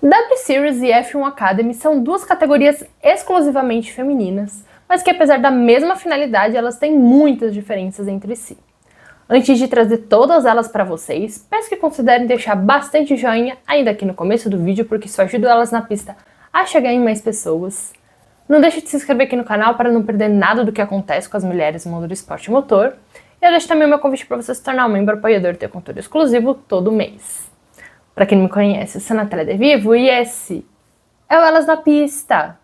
W Series e F1 Academy são duas categorias exclusivamente femininas, mas que apesar da mesma finalidade, elas têm muitas diferenças entre si. Antes de trazer todas elas para vocês, peço que considerem deixar bastante joinha ainda aqui no começo do vídeo, porque isso ajuda elas na pista a chegar em mais pessoas. Não deixe de se inscrever aqui no canal para não perder nada do que acontece com as mulheres no mundo do esporte motor. E eu deixo também o meu convite para você se tornar um membro apoiador e ter conteúdo exclusivo todo mês. Para quem não me conhece, eu sou a Natália De Vivo e esse é o Elas na Pista.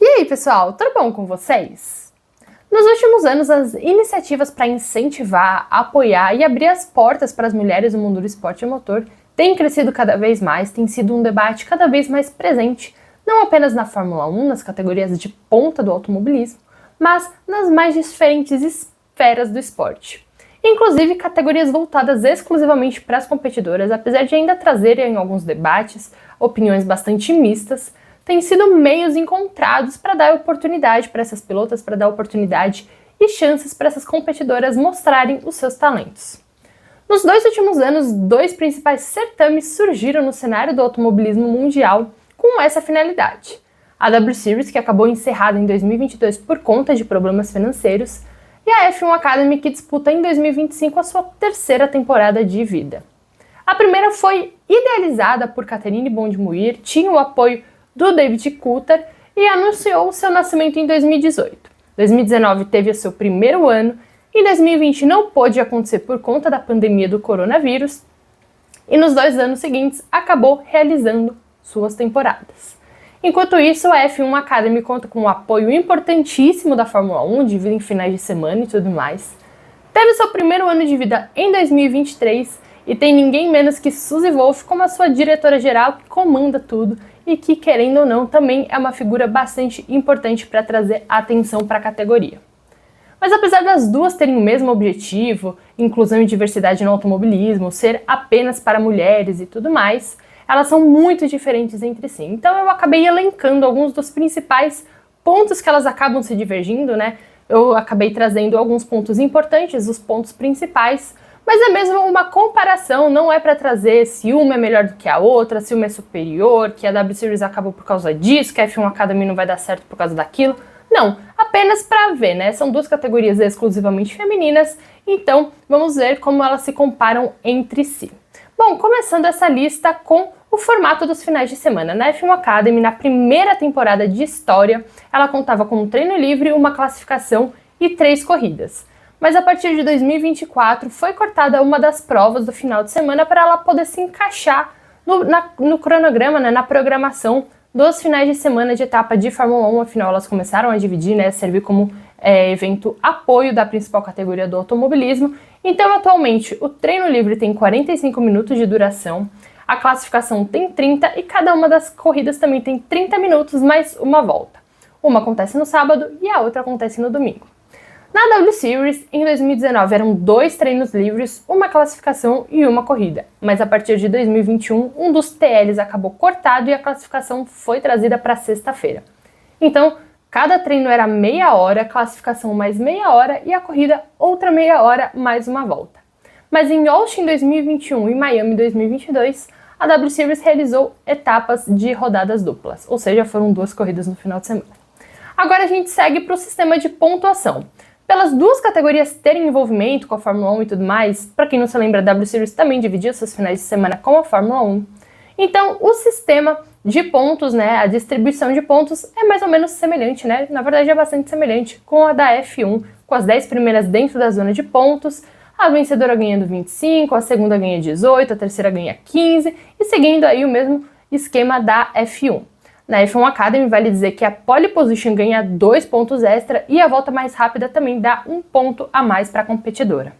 E aí, pessoal, tudo bom com vocês? Nos últimos anos, as iniciativas para incentivar, apoiar e abrir as portas para as mulheres no mundo do esporte motor têm crescido cada vez mais, tem sido um debate cada vez mais presente, não apenas na Fórmula 1, nas categorias de ponta do automobilismo, mas nas mais diferentes esferas do esporte. Inclusive categorias voltadas exclusivamente para as competidoras, apesar de ainda trazerem em alguns debates opiniões bastante mistas, têm sido meios encontrados para dar oportunidade para essas pilotas, para dar oportunidade e chances para essas competidoras mostrarem os seus talentos. Nos 2 últimos anos, 2 principais certames surgiram no cenário do automobilismo mundial com essa finalidade. A W Series, que acabou encerrada em 2022 por conta de problemas financeiros, e a F1 Academy, que disputa em 2025 a sua 3ª temporada de vida. A primeira foi idealizada por Catherine Bond-Muir, tinha o apoio do David Coulthard e anunciou seu nascimento em 2018. 2019 teve o seu primeiro ano, em 2020 não pôde acontecer por conta da pandemia do coronavírus, e nos 2 anos seguintes acabou realizando suas temporadas. Enquanto isso, a F1 Academy conta com um apoio importantíssimo da Fórmula 1, de vida em finais de semana e tudo mais. Teve seu primeiro ano de vida em 2023 e tem ninguém menos que Suzy Wolff como a sua diretora-geral, que comanda tudo e que, querendo ou não, também é uma figura bastante importante para trazer atenção para a categoria. Mas apesar das duas terem o mesmo objetivo, inclusão e diversidade no automobilismo, ser apenas para mulheres e tudo mais, elas são muito diferentes entre si. Então eu acabei elencando alguns dos principais pontos que elas acabam se divergindo, né? Eu acabei trazendo alguns pontos importantes, os pontos principais, mas é mesmo uma comparação, não é para trazer se uma é melhor do que a outra, se uma é superior, que a W Series acabou por causa disso, que a F1 Academy não vai dar certo por causa daquilo. Não, apenas para ver, né? São 2 categorias exclusivamente femininas, então vamos ver como elas se comparam entre si. Bom, começando essa lista com o formato dos finais de semana. Na F1 Academy, na primeira temporada de história, ela contava com um treino livre, uma classificação e 3 corridas. Mas a partir de 2024 foi cortada uma das provas do final de semana para ela poder se encaixar no cronograma, né, na programação dos finais de semana de etapa de Fórmula 1, afinal elas começaram a dividir, né, servir como evento apoio da principal categoria do automobilismo. Então, atualmente, o treino livre tem 45 minutos de duração, a classificação tem 30 e cada uma das corridas também tem 30 minutos mais uma volta. Uma acontece no sábado e a outra acontece no domingo. Na W Series, em 2019, eram 2 treinos livres, uma classificação e uma corrida. Mas a partir de 2021, um dos TLs acabou cortado e a classificação foi trazida para sexta-feira. Então, cada treino era meia hora, classificação mais meia hora e a corrida outra meia hora mais uma volta. Mas em Austin 2021 e Miami 2022, a W Series realizou etapas de rodadas duplas, ou seja, foram 2 corridas no final de semana. Agora a gente segue para o sistema de pontuação. Pelas 2 categorias terem envolvimento com a Fórmula 1 e tudo mais, para quem não se lembra, a W Series também dividia seus finais de semana com a Fórmula 1. Então, o sistema de pontos, né, a distribuição de pontos é mais ou menos semelhante, né? Na verdade, é bastante semelhante com a da F1, com as 10 primeiras dentro da zona de pontos, a vencedora ganhando 25, a segunda ganha 18, a terceira ganha 15 e seguindo aí o mesmo esquema da F1. Na F1 Academy vale dizer que a pole position ganha 2 pontos extra e a volta mais rápida também dá 1 ponto a mais para a competidora.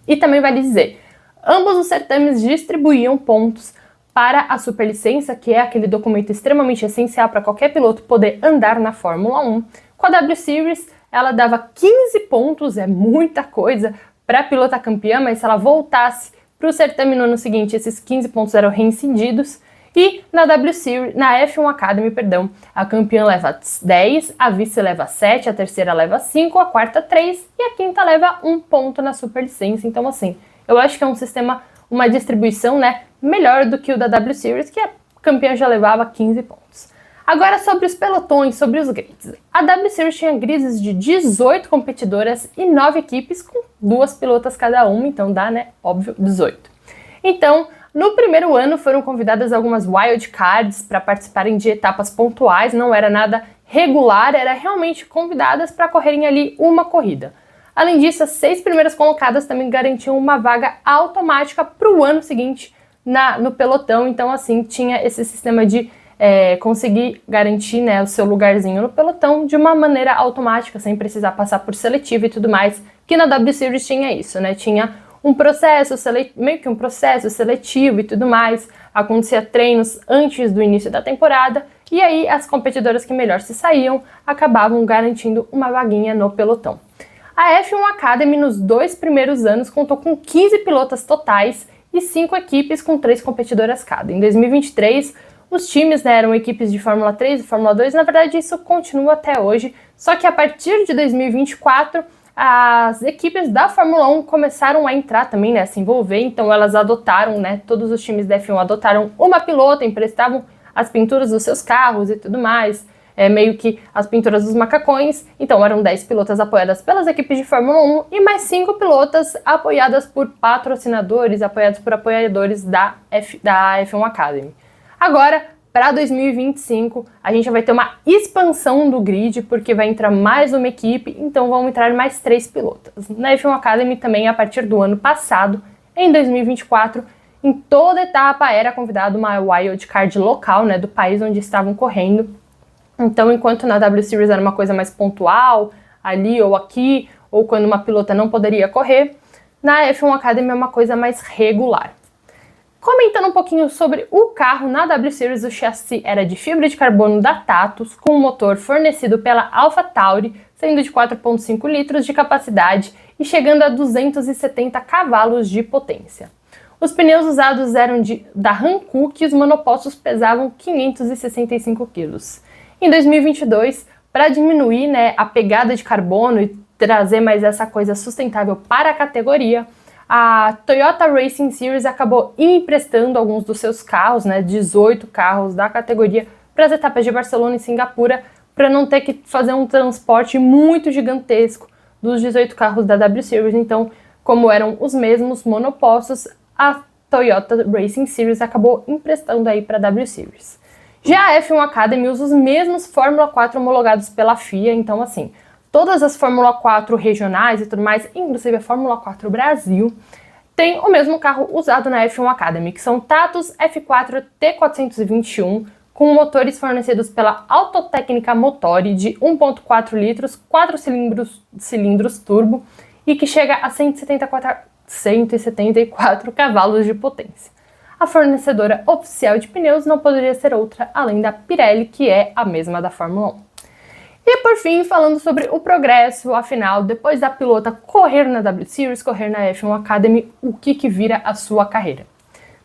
E também vale dizer, ambos os certames distribuíam pontos para a superlicença, que é aquele documento extremamente essencial para qualquer piloto poder andar na Fórmula 1. Com a W Series, ela dava 15 pontos, é muita coisa para a pilota campeã, mas se ela voltasse para o certame no ano seguinte, esses 15 pontos eram reincididos. E na W Series, na F1 Academy, a campeã leva 10, a vice leva 7, a terceira leva 5, a quarta 3 e a quinta leva 1 ponto na superlicença. Então, assim, eu acho que é um sistema, uma distribuição, né, melhor do que o da W Series, que a campeã já levava 15 pontos. Agora sobre os pelotões, sobre os grids. A W Series tinha grids de 18 competidoras e 9 equipes com 2 pilotas cada uma, então dá, né, óbvio, 18. Então, no primeiro ano foram convidadas algumas wildcards para participarem de etapas pontuais, não era nada regular, era realmente convidadas para correrem ali uma corrida. Além disso, as 6 primeiras colocadas também garantiam uma vaga automática para o ano seguinte no pelotão, então assim, tinha esse sistema de conseguir garantir, né, o seu lugarzinho no pelotão de uma maneira automática, sem precisar passar por seletivo e tudo mais, que na W Series tinha isso, né, tinha um processo, meio que um processo seletivo e tudo mais, acontecia treinos antes do início da temporada, e aí as competidoras que melhor se saíam acabavam garantindo uma vaguinha no pelotão. A F1 Academy nos 2 primeiros anos contou com 15 pilotas totais e 5 equipes com 3 competidoras cada. Em 2023, os times, né, eram equipes de Fórmula 3 e Fórmula 2, na verdade isso continua até hoje, só que a partir de 2024, as equipes da Fórmula 1 começaram a entrar também, né, a se envolver, então elas adotaram, né, todos os times da F1 adotaram uma pilota, emprestavam as pinturas dos seus carros e tudo mais, meio que as pinturas dos macacões, então eram 10 pilotas apoiadas pelas equipes de Fórmula 1 e mais 5 pilotas apoiadas por patrocinadores, apoiados por apoiadores da F1 Academy. Agora, para 2025, a gente vai ter uma expansão do grid, porque vai entrar mais uma equipe, então vão entrar mais 3 pilotas. Na F1 Academy também, a partir do ano passado, em 2024, em toda etapa era convidado uma wildcard local, né, do país onde estavam correndo. Então, enquanto na W Series era uma coisa mais pontual, ali ou aqui, ou quando uma pilota não poderia correr, na F1 Academy é uma coisa mais regular. Comentando um pouquinho sobre o carro, na W Series o chassi era de fibra de carbono da Tatuus, com um motor fornecido pela AlphaTauri, sendo de 4,5 litros de capacidade e chegando a 270 cavalos de potência. Os pneus usados eram da Hankook e os monopostos pesavam 565 kg. Em 2022, para diminuir, né, a pegada de carbono e trazer mais essa coisa sustentável para a categoria, a Toyota Racing Series acabou emprestando alguns dos seus carros, né, 18 carros da categoria, para as etapas de Barcelona e Singapura, para não ter que fazer um transporte muito gigantesco dos 18 carros da W Series. Então, como eram os mesmos monopostos, a Toyota Racing Series acabou emprestando aí para a W Series. Já a F1 Academy usa os mesmos Fórmula 4 homologados pela FIA, então assim, todas as Fórmula 4 regionais e tudo mais, inclusive a Fórmula 4 Brasil, tem o mesmo carro usado na F1 Academy, que são Tatuus F4 T421, com motores fornecidos pela Autotecnica Motori de 1.4 litros, 4 cilindros turbo e que chega a 174 cavalos de potência. A fornecedora oficial de pneus não poderia ser outra além da Pirelli, que é a mesma da Fórmula 1. E por fim, falando sobre o progresso, afinal, depois da pilota correr na W Series, correr na F1 Academy, o que vira a sua carreira?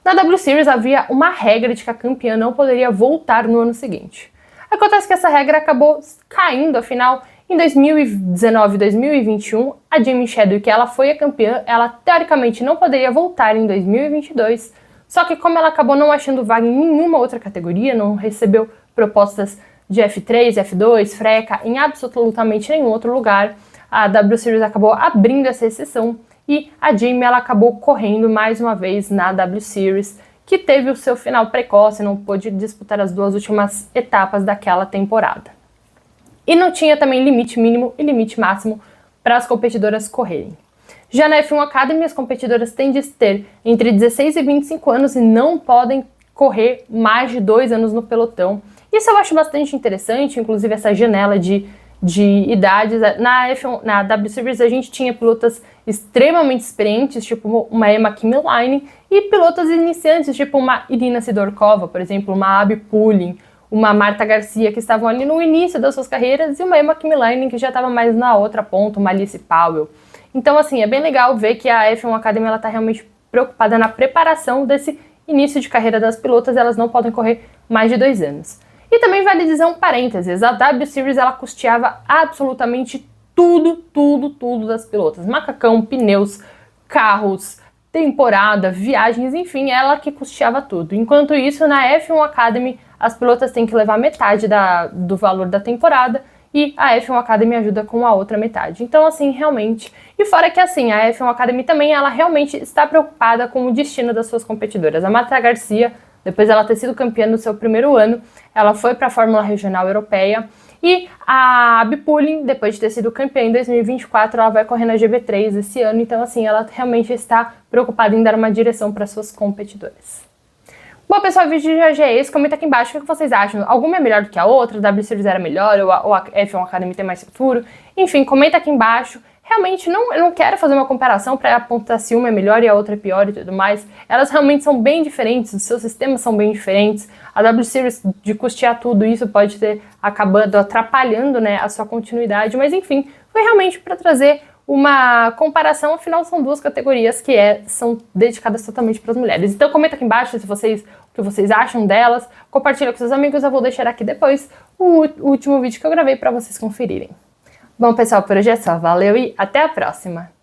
Na W Series havia uma regra de que a campeã não poderia voltar no ano seguinte. Acontece que essa regra acabou caindo, afinal, em 2019 e 2021, a Jamie Chadwick, ela foi a campeã, ela teoricamente não poderia voltar em 2022, só que como ela acabou não achando vaga em nenhuma outra categoria, não recebeu propostas de F3, F2, freca, em absolutamente nenhum outro lugar, a W Series acabou abrindo essa exceção e a Jamie ela acabou correndo mais uma vez na W Series, que teve o seu final precoce, não pôde disputar as 2 últimas etapas daquela temporada. E não tinha também limite mínimo e limite máximo para as competidoras correrem. Já na F1 Academy, as competidoras têm de ter entre 16 e 25 anos e não podem correr mais de 2 anos no pelotão. Isso eu acho bastante interessante, inclusive essa janela de idades. Na W Series a gente tinha pilotas extremamente experientes, tipo uma Emma Kimmelainen, e pilotas iniciantes, tipo uma Irina Sidorkova, por exemplo, uma Abby Pulling, uma Marta Garcia, que estavam ali no início das suas carreiras, e uma Emma Kimmelainen, que já estava mais na outra ponta, uma Alice Powell. Então, assim, é bem legal ver que a F1 Academy está realmente preocupada na preparação desse início de carreira das pilotas, elas não podem correr mais de 2 anos. E também vale dizer um parênteses, a W Series ela custeava absolutamente tudo das pilotas. Macacão, pneus, carros, temporada, viagens, enfim, ela que custeava tudo. Enquanto isso, na F1 Academy, as pilotas têm que levar metade do valor da temporada e a F1 Academy ajuda com a outra metade. Então, assim, realmente... E fora que, assim, a F1 Academy também, ela realmente está preocupada com o destino das suas competidoras. A Marta Garcia, depois dela ter sido campeã no seu primeiro ano, ela foi para a Fórmula Regional Europeia. E a Abby Pulling, depois de ter sido campeã em 2024, ela vai correr na GB3 esse ano. Então, assim, ela realmente está preocupada em dar uma direção para suas competidoras. Bom, pessoal, o vídeo de hoje é esse. Comenta aqui embaixo o que vocês acham. Alguma é melhor do que a outra? A W Series era melhor? Ou a F1 Academy tem mais futuro? Enfim, comenta aqui embaixo. Realmente, eu não quero fazer uma comparação para apontar se uma é melhor e a outra é pior e tudo mais. Elas realmente são bem diferentes, os seus sistemas são bem diferentes. A W Series, de custear tudo isso, pode ter acabado atrapalhando, né, a sua continuidade. Mas, enfim, foi realmente para trazer uma comparação. Afinal, são duas categorias que são dedicadas totalmente para as mulheres. Então, comenta aqui embaixo o que vocês acham delas. Compartilha com seus amigos. Eu vou deixar aqui depois o último vídeo que eu gravei para vocês conferirem. Bom, pessoal, por hoje é só. Valeu e até a próxima!